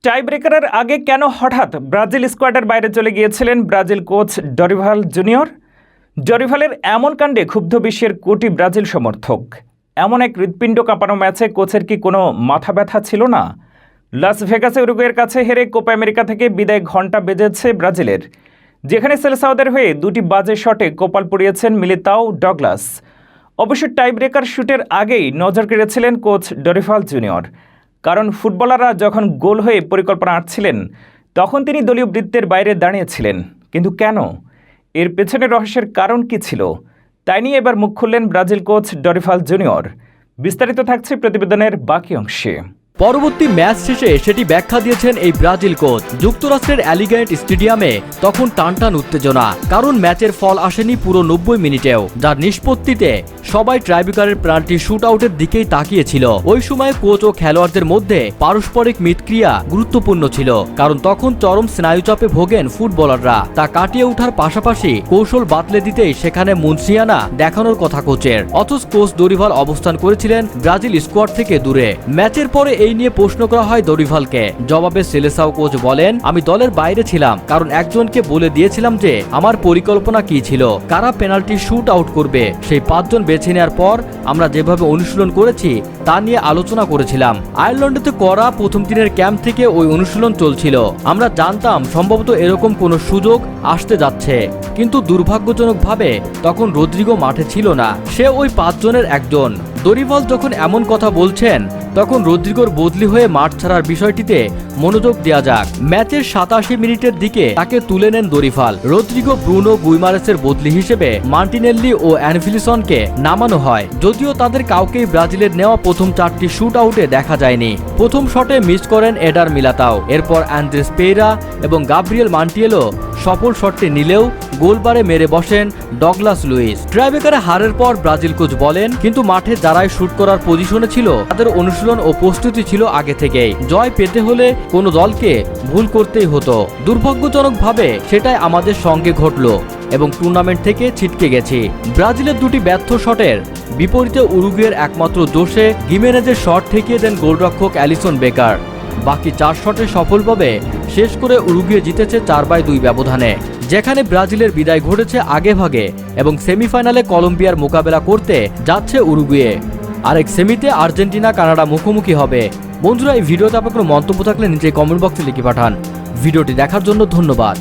টাই ব্রেকারের আগে কেন হঠাৎ ব্রাজিল স্কোয়াডের বাইরে চলে গিয়েছিলেন ব্রাজিল কোচ ডরিভাল জুনিয়র? ডরিভালের এমন কাণ্ডে ক্ষুব্ধ বিশ্বের কোটি ব্রাজিল সমর্থক। এমন এক হৃৎপিণ্ড কাঁপানো ম্যাচে কোচের কি কোনো মাথা ব্যথা ছিল না? লাস ভেগাসে উরুগুয়ের কাছে হেরে কোপা আমেরিকা থেকে বিদায় ঘণ্টা বেজেছে ব্রাজিলের, যেখানে সেলেসাওদের হয়ে দুটি বাজে শটে কপাল পুড়িয়েছেন মিলিতাও ডগলাস। অবশ্য টাই ব্রেকার শুটের আগেই নজর কেড়েছিলেন কোচ ডরিভাল জুনিয়র, কারণ ফুটবলাররা যখন গোল হয়ে পরিকল্পনা আঁটছিলেন তখন তিনি দলীয় বৃত্তের বাইরে দাঁড়িয়েছিলেন। কিন্তু কেন? এর পেছনে রহস্যের কারণ কি ছিল? তাই নিয়ে এবার মুখ খুললেন ব্রাজিল কোচ ডরিভাল জুনিয়র। বিস্তারিত থাকছে প্রতিবেদনের বাকি অংশে। পরবর্তী ম্যাচ শেষে সেটি ব্যাখ্যা দিয়েছেন এই ব্রাজিল কোচ। যুক্তরাষ্ট্রের অ্যালিগ্যান্ট স্টেডিয়ামে তখন টানটান উত্তেজনা, কারণ ম্যাচের ফল আসেনি পুরো 90 মিনিটেও, যার নিষ্পত্তিতে সবাই ট্রাইব্রেকারের পেনাল্টি শুট আউটের দিকেই তাকিয়েছিল। ওই সময় কোচ ও খেলোয়াড়দের মধ্যে পারস্পরিক মিতক্রিয়া গুরুত্বপূর্ণ ছিল, কারণ তখন চরম স্নায়ুচাপে ভোগেন ফুটবলাররা। তা কাটিয়ে ওঠার পাশাপাশি কৌশল বাতলে দিতেই সেখানে মুন্সিয়ানা দেখানোর কথা কোচের। অথচ কোচ দরিভাল অবস্থান করেছিলেন ব্রাজিল স্কোয়াড থেকে দূরে। ম্যাচের পরে এই নিয়ে প্রশ্ন করা হয় দরিভালকে। জবাবে সেলেসাও কোচ বলেন, আমি দলের বাইরে ছিলাম, কারণ একজনকে বলে দিয়েছিলাম যে আমার পরিকল্পনা কি ছিল, কারা পেনাল্টি শুট আউট করবে। সেই 5 জন বেছে নেওয়ার পর আমরা যেভাবে অনুশীলন করেছি তা নিয়ে আলোচনা করেছিলাম। আয়ারল্যান্ডে করা প্রথম দিনের ক্যাম্প থেকে ওই অনুশীলন চলছিল। আমরা জানতাম সম্ভবত এরকম কোনো সুযোগ আসতে যাচ্ছে, কিন্তু দুর্ভাগ্যজনকভাবে তখন রদ্রিগো মাঠে ছিল না। সে ওই 5 জনের একজন। দরিভাল যখন এমন কথা বলছেন তখন রদ্রিগোর বদলি হয়ে মাঠ ছাড়ার বিষয়টিতে মনোযোগ দেওয়া যাক। ম্যাচের 87 মিনিটের দিকে তাকে তুলে নেন দরিভাল। রদ্রিগো, ব্রুনো, গুইমারেসের বদলি হিসেবে মার্টিনেল্লি ও অ্যানফিলিসনকে নামানো হয়, যদিও তাদের কাউকেই ব্রাজিলের নেওয়া প্রথম 4টি শুট আউটে দেখা যায়নি। প্রথম শটে মিস করেন এডার মিলাতাও, এরপর অ্যান্দ্রেস পেইরা এবং গাব্রিয়েল মান্টিয়েলো সফল শটটি নিলেও গোলবারে মেরে বসেন ডগলাস লুইস। ট্রাইব্রেকারে হারের পর ব্রাজিল কোচ বলেন, কিন্তু মাঠে যারাই শুট করার পজিশনে ছিল তাদের অনুশীলন ও প্রস্তুতি ছিল আগে থেকেই। জয় পেতে হলে কোনো দলকে ভুল করতেই হতো। দুর্ভাগ্যজনকভাবে সেটাই আমাদের সঙ্গে ঘটল এবং টুর্নামেন্ট থেকে ছিটকে গেছি। ব্রাজিলের দুটি ব্যর্থ শটের বিপরীতে উরুগুয়ের একমাত্র দোষে গিমেনেজের শট ঠেকিয়ে দেন গোলরক্ষক অ্যালিসন বেকার। বাকি 4 শটে সফলভাবে শেষ করে উরুগুয়ে জিতেছে 4-2 ব্যবধানে, যেখানে ব্রাজিলের বিদায় ঘটেছে আগেভাগে এবং সেমিফাইনালে কলম্বিয়ার মোকাবেলা করতে যাচ্ছে উরুগুয়ে। আরেক সেমিতে আর্জেন্টিনা কানাডা মুখোমুখি হবে। বন্ধুরা, এই ভিডিওতে আপনার কোনো মন্তব্য থাকলে নিচে কমেন্ট বক্সে লিখে পাঠান। ভিডিওটি দেখার জন্য ধন্যবাদ।